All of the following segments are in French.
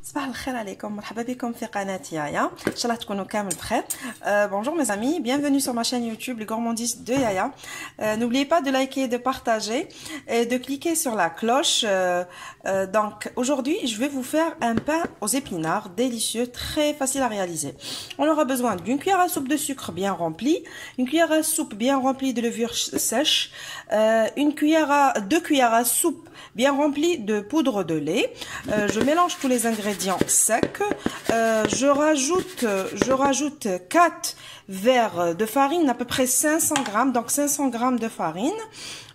صباح الخير عليكم مرحبا بكم في قناة Yaya. Inch'Allah تكونوا كامل بخير. Bonjour mes amis, bienvenue sur ma chaîne YouTube Les Gourmandises de Yaya. N'oubliez pas de liker, de partager et de cliquer sur la cloche. Donc aujourd'hui je vais vous faire un pain aux épinards délicieux, très facile à réaliser. On aura besoin d'une cuillère à soupe de sucre bien remplie, une cuillère à soupe bien remplie de levure sèche, deux cuillères à soupe bien remplies de poudre de lait. Je mélange tous les ingrédients secs. Je rajoute 4 verres de farine, à peu près 500 grammes, donc 500 grammes de farine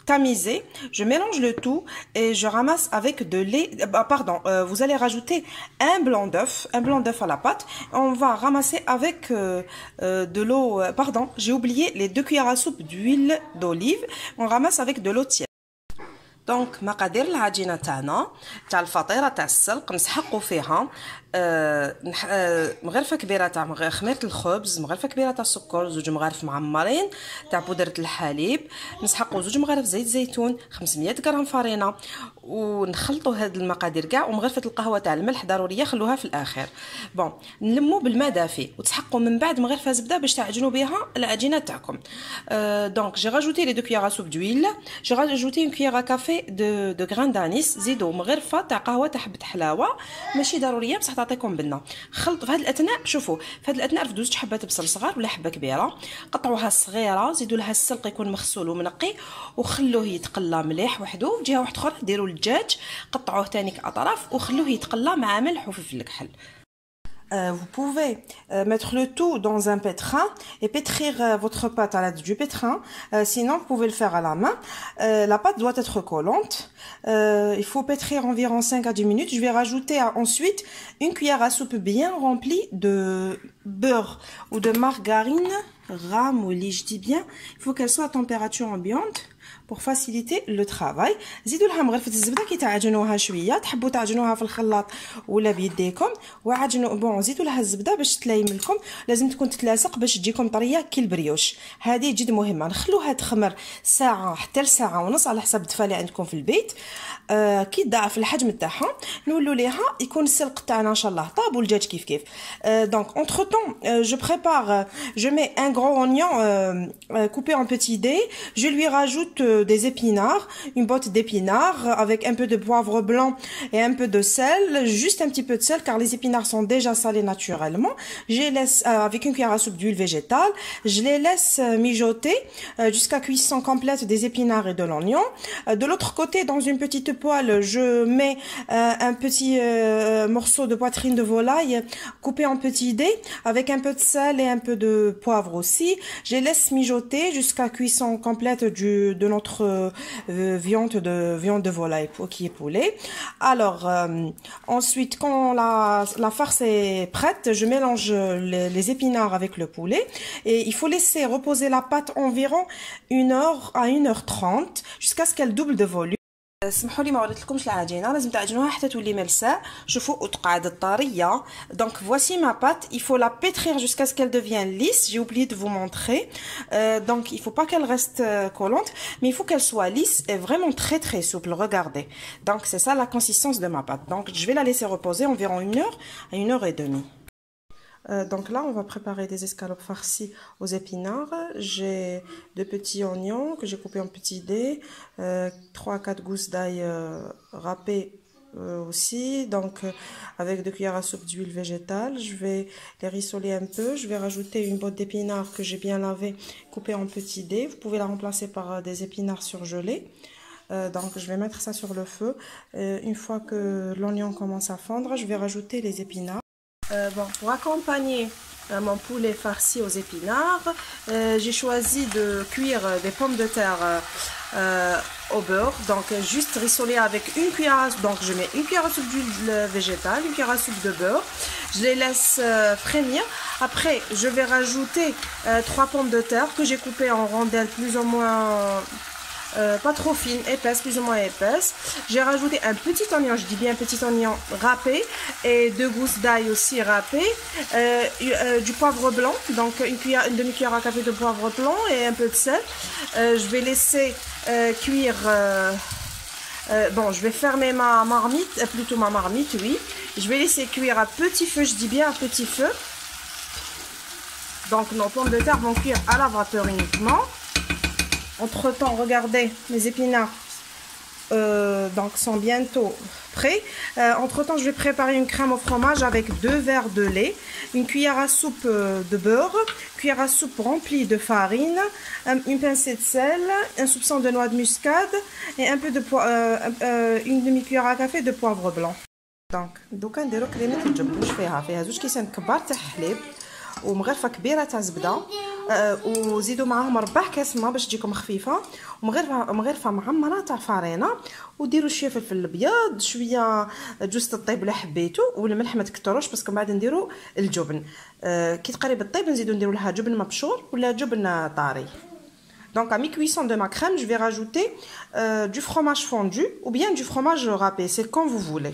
tamisée. Je mélange le tout et je ramasse avec de lait. Vous allez rajouter un blanc d'œuf à la pâte. On va ramasser avec de l'eau. J'ai oublié les 2 cuillères à soupe d'huile d'olive. On ramasse avec de l'eau tiède. دونك مقادير العجينه تاع الفطيره تاع السلق نسحقوا فيها مغرفه كبيره تاع خميره الخبز، مغرفه كبيره تاع السكر، 2 مغارف معمرين تاع بودره الحليب، نسحقوا 2 مغارف زيت زيتون، 500 غرام فرينه، ونخلطوا هاد المقادير كاع، ومغرفه القهوه تاع الملح ضروريه خلوها في الاخر. بون نلموا بالماء دافي وتسحقوا من بعد مغرفه زبده باش تعجنوا بها العجينه تاعكم. دونك جي راجوتي لي 2 cuillères à soupe d'huile، جي راجوتي 1 cuillère à café de grains d'anis، زيدوا مغرفه تاع قهوه تاع حبه حلاوه ماشي ضروريه بصح تعطيكم بنه. خلطوا في هذه الاثناء، شوفوا في هذه الاثناء رفدوا 2 حبات بصل صغار ولا حبه كبيره، قطعوها صغيره، زيدوا لها السلق يكون مغسول ومنقي وخلوه يتقلى مليح وحده. في جهه واحده اخرى ديروا الدجاج قطعوه ثاني كاطراف وخلوه يتقلى مع ملح وفلفل الكحل. Vous pouvez mettre le tout dans un pétrin et pétrir votre pâte à l'aide du pétrin. Sinon, vous pouvez le faire à la main. La pâte doit être collante. Il faut pétrir environ 5 à 10 minutes. Je vais rajouter ensuite 1 cuillère à soupe bien remplie de beurre ou de margarine ramollie, je dis bien. Il faut qu'elle soit à température ambiante pour faciliter le travail. زيدوا لها مغرفه الزبده كي تعجنوها شويه، تحبوا تعجنوها في الخلاط ولا بيديكم، وعجنوا بون زيدوا لها الزبده باش تلايم لكم، لازم تكون تتلاصق باش تجيكم طريه كي البريوش. هذه جد مهمه. نخلوها تخمر ساعه حتى لساعه ونص على حسب الدفا اللي عندكم في البيت. كي ضاعف الحجم تاعها نولوا ليها يكون السلق تاعنا ان شاء الله طاب والدجاج كيف donc entre temps je mets un gros oignon coupé en petits dés. Je lui rajoute des épinards, une botte d'épinards avec un peu de poivre blanc et un peu de sel, juste un petit peu de sel car les épinards sont déjà salés naturellement. Je les laisse avec 1 cuillère à soupe d'huile végétale. Je les laisse mijoter jusqu'à cuisson complète des épinards et de l'oignon. De l'autre côté, dans une petite poêle, je mets un petit morceau de poitrine de volaille coupé en petits dés avec un peu de sel et un peu de poivre aussi. Je les laisse mijoter jusqu'à cuisson complète de notre viande de volaille qui est poulet. Alors ensuite, quand la farce est prête, je mélange les épinards avec le poulet et il faut laisser reposer la pâte environ 1 heure à 1 heure 30 jusqu'à ce qu'elle double de volume. سمحوا لي ما وريتلكمش العجينه، لازم تعجنوها حتى تولي ملساء. شوفوا وتقعد طريه. Donc voici ma pâte. Il faut la pétrir jusqu'à ce qu'elle devienne lisse. J'ai oublié de vous montrer. Donc il faut pas qu'elle reste collante, mais il faut qu'elle soit lisse et vraiment très très souple. Regardez. Donc c'est ça la consistance de ma pâte. Donc je vais la laisser reposer environ 1 heure à 1 heure et demie. Donc là, on va préparer des escalopes farcies aux épinards. J'ai 2 petits oignons que j'ai coupés en petits dés, 3 à 4 gousses d'ail râpées aussi, donc avec 2 cuillères à soupe d'huile végétale. Je vais les rissoler un peu. Je vais rajouter une botte d'épinards que j'ai bien lavée, coupée en petits dés. Vous pouvez la remplacer par des épinards surgelés. Donc je vais mettre ça sur le feu. Une fois que l'oignon commence à fondre, je vais rajouter les épinards. Pour accompagner mon poulet farci aux épinards, j'ai choisi de cuire des pommes de terre au beurre, donc juste rissoler avec 1 cuillère. Donc je mets 1 cuillère à soupe d'huile végétale, 1 cuillère à soupe de beurre. Je les laisse frémir. Après, je vais rajouter 3 pommes de terre que j'ai coupées en rondelles plus ou moins pas trop fine, épaisse, plus ou moins épaisse. J'ai rajouté un petit oignon, je dis bien petit oignon râpé, et 2 gousses d'ail aussi râpées, du poivre blanc, donc une demi-cuillère à café de poivre blanc et un peu de sel. Je vais laisser cuire. Bon, je vais fermer ma marmite, oui, Je vais laisser cuire à petit feu, je dis bien à petit feu. Donc nos pommes de terre vont cuire à la vapeur uniquement. Entre temps, regardez, mes épinards donc sont bientôt prêts. Entre temps, je vais préparer une crème au fromage avec 2 verres de lait, une cuillère à soupe de beurre, cuillère à soupe remplie de farine, une pincée de sel, un soupçon de noix de muscade et un peu de une demi-cuillère à café de poivre blanc. Donc دوكا نديرو كريمه الجبن فيها 2 كيسان كبار تاع حليب ومغرفه كبيره تاع زبده وزيدوا معاهم ربع كاس ما باش تجيكم خفيفه ومغرفه معمره تاع فرينه وديروا شويه فلفل الابيض شويه جوز الطيب ولا حبيتو والملح ما تكتروش باسكو بعد نديروا الجبن كي تقريب الطيب نزيدوا نديروا لها جبن مبشور ولا جبن طاري. Donc à mi-cuisson de ma crème, je vais rajouter du fromage fondu ou bien du fromage râpé, c'est comme vous voulez.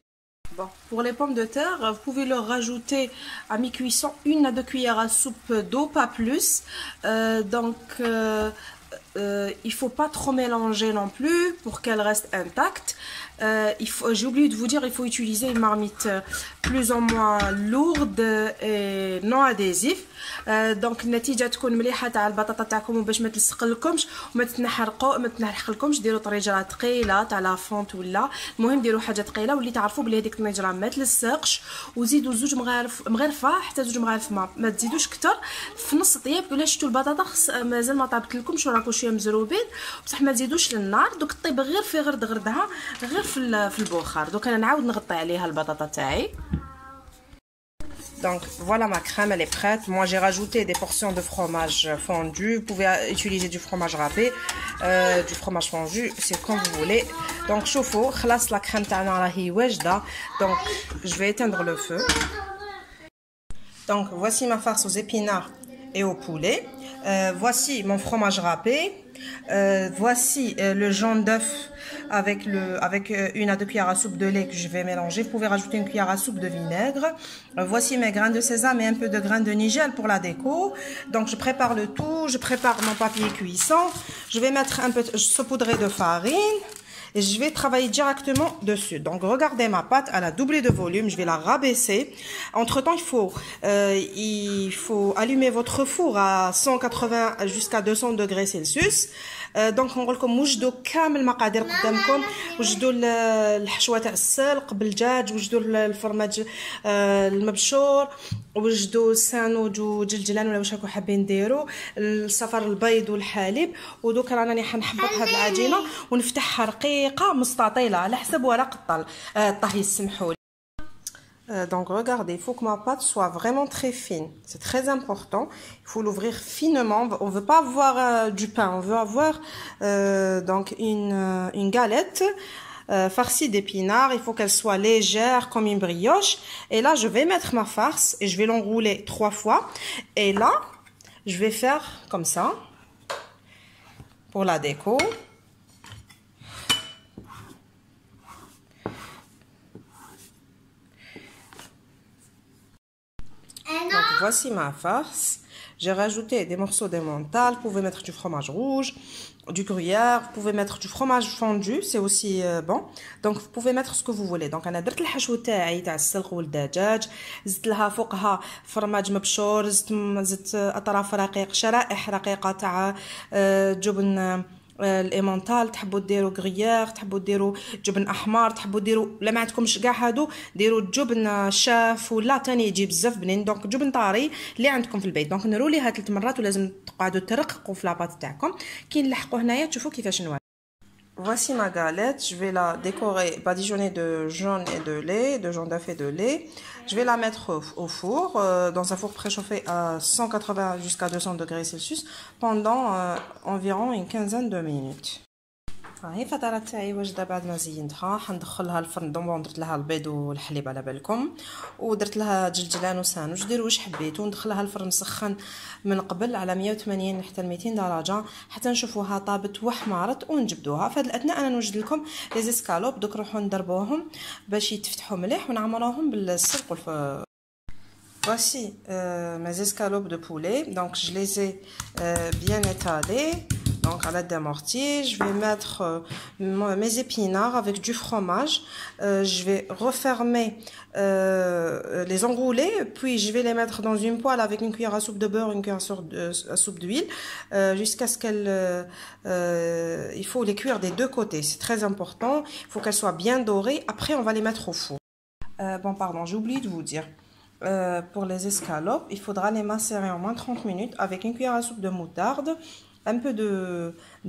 Bon, pour les pommes de terre, vous pouvez leur rajouter à mi-cuisson 1 à 2 cuillères à soupe d'eau, pas plus. Il faut pas trop mélanger non plus pour qu'elle reste intacte. J'ai oublié de vous dire, il faut utiliser une marmite plus ou moins lourde et non adhésive. دونك النتيجه تكون مليحه تاع البطاطا تاعكم باش ما تلصقلكمش وما تنحرقلكمش. ديروا طريجه ثقيله تاع لا فونت ولا المهم ديروا حاجه ثقيله واللي تعرفوا بلي هذيك الطنجره ما تلصقش. وزيدوا 2 مغارفه حتى 2 مغارف ما تزيدوش كتر في نص طياب. ولا شفتوا البطاطا مازال ما طابت لكمش وراكم شويه مزروبين بصح ما تزيدوش للنار. دوك طيب غير في غردها غير في البخار. دوك انا نعاود نغطي عليها البطاطا تاعي. Donc voilà, ma crème elle est prête. Moi j'ai rajouté des portions de fromage fondu. Vous pouvez utiliser du fromage râpé, du fromage fondu, c'est comme vous voulez. Donc chauffe-eau, خلاص la crème تاعنا راهي واجده. Donc je vais éteindre le feu. Donc voici ma farce aux épinards et au poulet. Voici mon fromage râpé. Voici le jaune d'œuf avec 1 à 2 cuillères à soupe de lait que je vais mélanger. Vous pouvez rajouter une cuillère à soupe de vinaigre. Voici mes grains de sésame et un peu de grains de nigel pour la déco. Donc je prépare le tout, je prépare mon papier cuisson. Je vais mettre un peu saupoudré de farine. Et je vais travailler directement dessus. Donc regardez ma pâte, elle a doublé de volume, je vais la rabaisser. Entre temps il faut allumer votre four à 180 jusqu'à 200 degrés Celsius. دونك نقول لكم وجدوا كامل المقادير قدامكم. وجدوا الحشوه تاع السلق بالدجاج، وجدوا الفرماج المبشور، وجدوا الساندويتش وجلجلان ولا واش راكم حابين ديروا، الصفر البيض والحليب. ودوك راني حنحبط هذه العجينه ونفتحها رقيقه مستطيله على حسب ورق الطهي سمحوا لي. Donc regardez, il faut que ma pâte soit vraiment très fine, c'est très important. Il faut l'ouvrir finement. On veut pas avoir du pain, on veut avoir donc une galette farcie d'épinards. Il faut qu'elle soit légère comme une brioche. Et là je vais mettre ma farce et je vais l'enrouler 3 fois. Et là je vais faire comme ça pour la déco. Donc voici ma farce. J'ai rajouté des morceaux d'emmental. Vous pouvez mettre du fromage rouge, du gruyère. Vous pouvez mettre du fromage fondu, c'est aussi bon. Donc vous pouvez mettre ce que vous voulez. Donc انا درت الحشو تاعي تاع السلق والدجاج، زدت لها فوقها فرماج مبشور، زدت اطراف رقيق، شرائح رقيقه تاع جبن الإيمونتال. تحبوا ديروا غريير، تحبوا ديروا جبن احمر، تحبوا ديروا لا ما عندكمش كاع هادو ديروا جبن شاف ولا تاني يجي بزاف بنين. دونك جبن طاري اللي عندكم في البيت. دونك نروليها 3 مرات ولازم تقعدوا ترققوا في لاباط تاعكم. كي نلحقوا هنايا تشوفوا كيفاش نوال. Voici ma galette, je vais la décorer, badigeonner de jaune et de lait, de jaune d'œuf et de lait. Je vais la mettre au four, dans un four préchauffé à 180 jusqu'à 200 degrés Celsius pendant environ une quinzaine de minutes. هاي الفطيره تاعي واجده بعد ما زينتها. حندخلها الفرن دونبون. درت لها البيض والحليب على بالكم، ودرت لها جلجلان وساندويتش. ديروا واش حبيتوا. ندخلها الفرن مسخن من قبل على 180 حتى 200 درجه حتى نشوفوها طابت وحمارت ونجبدوها. في هذا الاثناء انا نوجد لكم لي زيسكالوب. دوك نروحوا ندربوهم باش يتفتحوا مليح ونعمروهم بالسلق Voici mes escalopes de poulet. Donc je les ai bien étalées. donc à l'aide d'un mortier. Je vais mettre mes épinards avec du fromage. Je vais refermer, les enrouler, puis je vais les mettre dans une poêle avec une cuillère à soupe de beurre, une cuillère à soupe d'huile, jusqu'à ce qu'elles... il faut les cuire des deux côtés, c'est très important. Il faut qu'elles soient bien dorées. Après, on va les mettre au four. Bon, pardon, j'ai oublié de vous dire. Pour les escalopes, il faudra les macérer en moins 30 minutes avec une cuillère à soupe de moutarde, un peu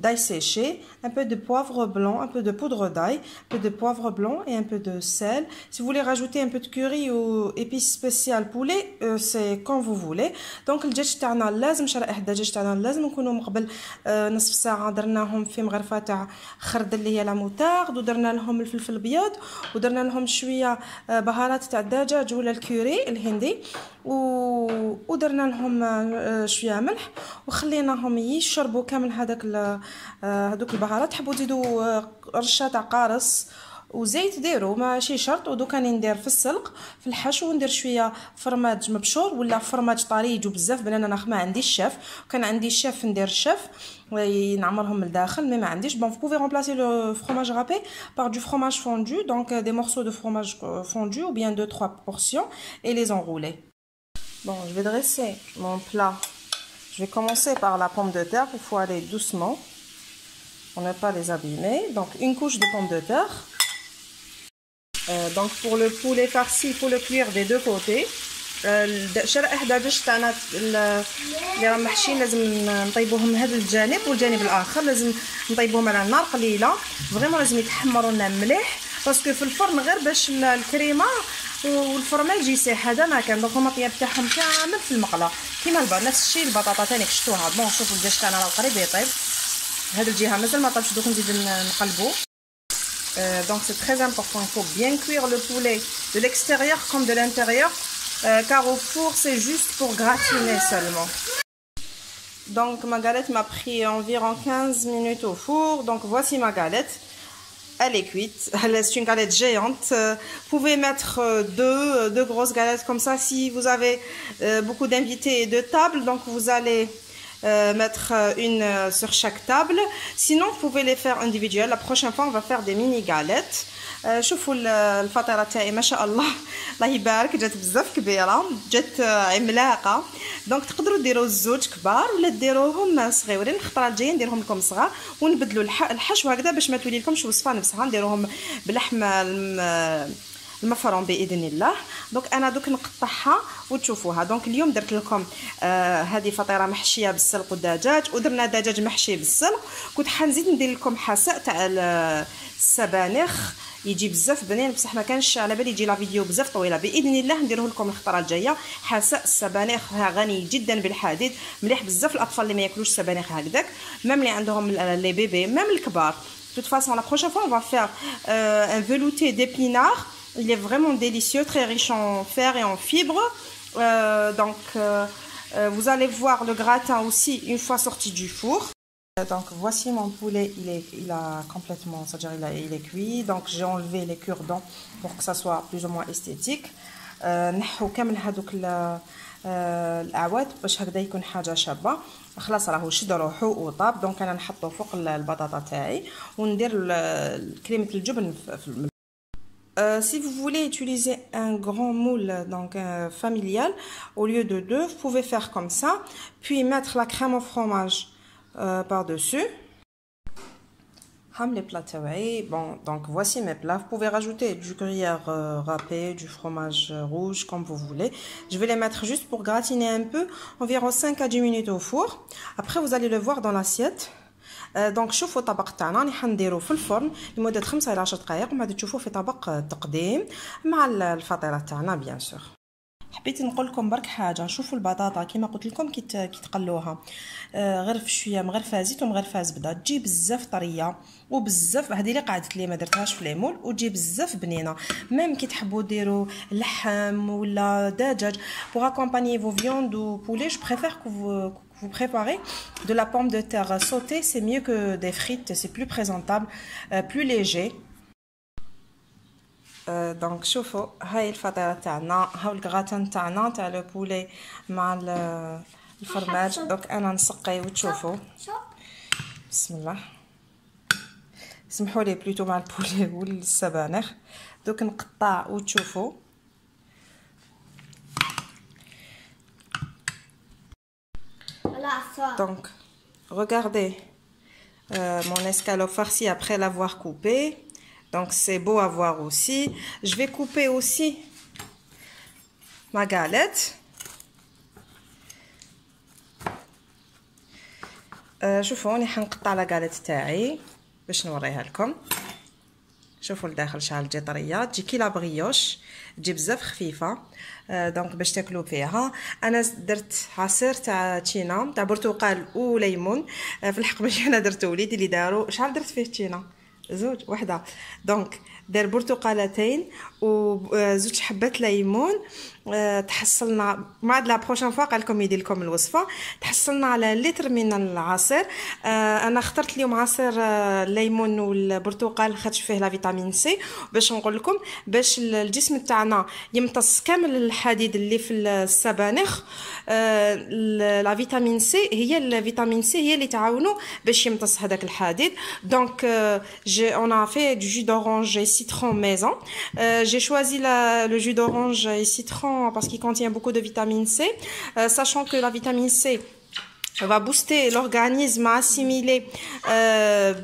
d'ail séché, un peu de poivre blanc, un peu de poudre d'ail, un peu de poivre blanc et un peu de sel. Si vous voulez rajouter un peu de curry ou épices spéciales poulet, c'est quand vous voulez. Donc الدجاج تاعنا لازم شرائح الدجاج تاعنا لازم نكونوا من قبل نصف ساعه درناهم في مغرفه تاع خردل اللي هي لا موتارد، ودرنا لهم الفلفل الابيض، ودرنا لهم شويه بهارات تاع الدجاج ولا الكوري الهندي، ودرنا لهم شويه ملح وخليناهم يشربوا كامل هذوك البهارات. تحبوا تزيدوا رشه تاع قارص وزيت ديروا ماشي شرط. ودوكا ندير في السلق في الحشو ندير شويه فرماج مبشور ولا فرماج طري يجوا بزاف، بان انا ما عنديش الشاف، كان عندي الشاف ندير الشاف ونعمرهم من الداخل، مي ما عنديش. Bon, vous pouvez remplacer le fromage râpé par du fromage fondu, donc des morceaux de fromage fondu ou bien 2-3 portions et les enrouler. Bon, je vais dresser mon plat. Je vais commencer par la pomme de terre. Il faut aller doucement pour ne pas les abîmer. Donc une couche de pommes de terre. Donc pour le poulet farci, il faut le cuire des deux côtés. شرائح دجاج تاعنا اللي راهم محشيين لازم نطيبوهم هذا الجانب والجانب الاخر، لازم نطيبوهم على نار قليله. فريمون لازم يتحمروا لنا مليح باسكو في الفرن غير باش الكريمه والفرماج يسيح، هذا ما كان. دونك هما الطياب تاعهم كامل في المقله كيما نفس الشيء. البطاطا ثاني كشتوها. بون شوفوا الدجاج تاعنا راه قريب يطيب، هذه الجهه مازال ما طابش، دوك نزيد نقلبوا. Donc c'est très important, il faut bien cuire le poulet de l'extérieur comme de l'intérieur, car au four c'est juste pour gratiner seulement. Donc ma galette m'a pris environ 15 minutes au four. Donc voici ma galette, elle est cuite, c'est une galette géante. Vous pouvez mettre deux grosses galettes comme ça si vous avez beaucoup d'invités et de tables, donc vous allez mettre une sur chaque table. Sinon vous pouvez les faire individuelles. La prochaine fois on va faire des mini galettes. شوفوا الفطيره تاعي ما شاء الله الله يبارك، جات بزاف كبيره، جات عملاقه. دونك تقدروا ديروا الزوج كبار ولا ديروهم صغيورين. الخطره الجايه نديرهم لكم صغار ونبدلوا الحشو هكذا باش ما تولي لكمش الوصفه نفسها، نديروهم بلحم المفروم باذن الله. دونك انا دوك نقطعها وتشوفوها. دونك اليوم درت لكم هذه فطيره محشيه بالسلق والدجاج، ودرنا دجاج محشي بالسلق. كنت حنزيد ندير لكم حساء تاع السبانخ يجي بزاف بنين، بصح ما كانش على بالي يجي لا فيديو بزاف طويله. باذن الله نديروه لكم الخطره الجايه. حساء السبانخ غني جدا بالحديد، مليح بزاف الاطفال اللي ما ياكلوش السبانخ هكذاك، ميم اللي عندهم لي بيبي، ميم الكبار. De toute façon, la prochaine fois, on va faire un velouté d'épinards. Il est vraiment délicieux, très riche en fer et en fibres. Vous allez voir le gratin aussi une fois sorti du four. Donc voici mon poulet, il a complètement, c'est-à-dire il est cuit. Donc j'ai enlevé les cure-dents pour que ça soit plus ou moins esthétique. نحو كامل هذوك الاعواد باش هكذا يكون حاجه شابه. خلاص راهو شد روحو وطاب. دونك انا نحطو فوق البطاطا تاعي وندير كريمه الجبن في Si vous voulez utiliser un grand moule donc familial au lieu de deux, vous pouvez faire comme ça, puis mettre la crème au fromage par-dessus. Les plats taouai. Bon, donc voici mes plats. Vous pouvez rajouter du gruyère râpé, du fromage rouge comme vous voulez. Je vais les mettre juste pour gratiner un peu, environ 5 à 10 minutes au four. Après vous allez le voir dans l'assiette. دونك شوفوا الطبق تاعنا راني حنديرو في الفرن لمده 5 الى 10 دقائق، ومن بعد تشوفوه في طبق تقديم مع الفطيره تاعنا بيان سور. حبيت نقول لكم برك حاجه. شوفوا البطاطا كيما قلت لكم كي تقلوها غير في شويه مغرفه زيت ومغرفه زبده تجي بزاف طريه وبزاف. هذه اللي قعدت لي ما درتهاش في ليمول وتجي بزاف بنينه. ميم كي تحبوا ديروا اللحم ولا دجاج pour accompagner vos viandes ou poulet, je préfère que vous préparez de la pomme de terre sautée. C'est mieux que des frites, c'est plus présentable, plus léger. دونك شوفوا هاي الفطيره تاعنا، هاو الكراتان تاعنا تاع لو بولي مع الفرماج. دونك انا نسقي وتشوفوا بسم الله. سمحوا لي بلوتو مع البولي والسبانخ. دوك نقطع وتشوفوا. Donc, regardez mon escalope farcie après l'avoir coupé. Donc, c'est beau à voir aussi. Je vais couper aussi ma galette. شوفوا راني حنقطع لا galette تاعي باش نوريها لكم. شوفوا لداخل شحال تجي طريه، تجي كي لا بريوش، تجي بزاف خفيفه. دونك باش تاكلوا فيها. انا درت عصير تاع تشينا تاع برتقال وليمون. في الحق ماشي انا درتو، وليدي اللي دارو. شحال درت فيه تشينا؟ زوج وحده. دونك دار برتقالتين وزوج حبات ليمون. تحصلنا مع لا بروشين فوا قال لكم يدير لكم الوصفه. تحصلنا على لتر من العصير. انا اخترت اليوم عصير الليمون والبرتقال خاطش فيه لا فيتامين سي، باش نقول لكم باش الجسم تاعنا يمتص كامل الحديد اللي في السبانخ. لا فيتامين سي هي اللي تعاونو باش يمتص هذاك الحديد. دونك on a fait du jus d'orange et citron maison. J'ai choisi le jus d'orange et citron parce qu'il contient beaucoup de vitamine C, sachant que la vitamine C va booster l'organisme à assimiler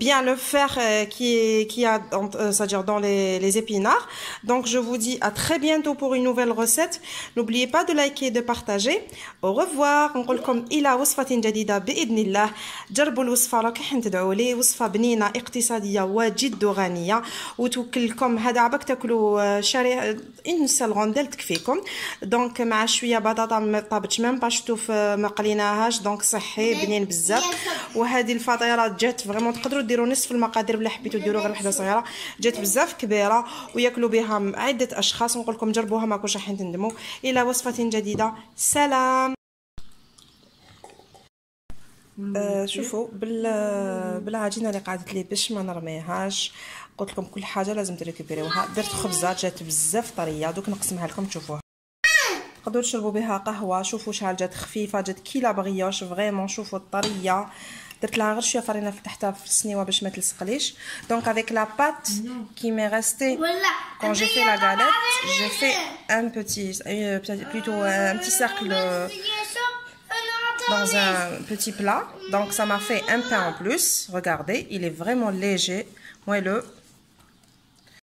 bien le fer qui a c'est-à-dire dans les épinards. Donc je vous dis à très bientôt pour une nouvelle recette. N'oubliez pas de liker et de partager. Au revoir. نقول لكم إلى وصفة جديدة بإذن الله. جربوا الوصفة راك حنتدعوا لي. وصفة بنينة اقتصادية وجد غنية وتوكلكم. هذا عباك تاكلوا شاري إن سالغونديل تكفيكم. دونك مع شوية بطاطا ما طابتش ميم با شفتوا ما قليناهاش. دونك صحي بنين بزاف. وهذه الفطيرات جات فريمون تقدروا ديروا نصف المقادير بلا حبيتوا ديروا غير وحده صغيره. جات بزاف كبيره وياكلوا بها عده اشخاص. نقول لكم جربوها ما كوش راح تندموا. الى وصفه جديده. سلام. شوفوا بالعجينه اللي قعدت لي باش ما نرميهاش. قلت لكم كل حاجه لازم تريكوبيريوها. درت خبزات جات بزاف طريه. دوك نقسمها لكم تشوفوها. تقدروا تشربوا بها قهوه. شوفوا شحال جات خفيفه، جات كي لا بريوش فريمون. شوفوا الطريه. درت لها غير شويه فرينه فتحتها في السنيوه باش ما تلصقليش. دونك avec la pâte qui m'est restée quand j'ai fait la galette, j'ai fait un petit cercle dans un petit plat. Donc ça m'a fait un pain en plus. Regardez, il est vraiment léger, moelleux.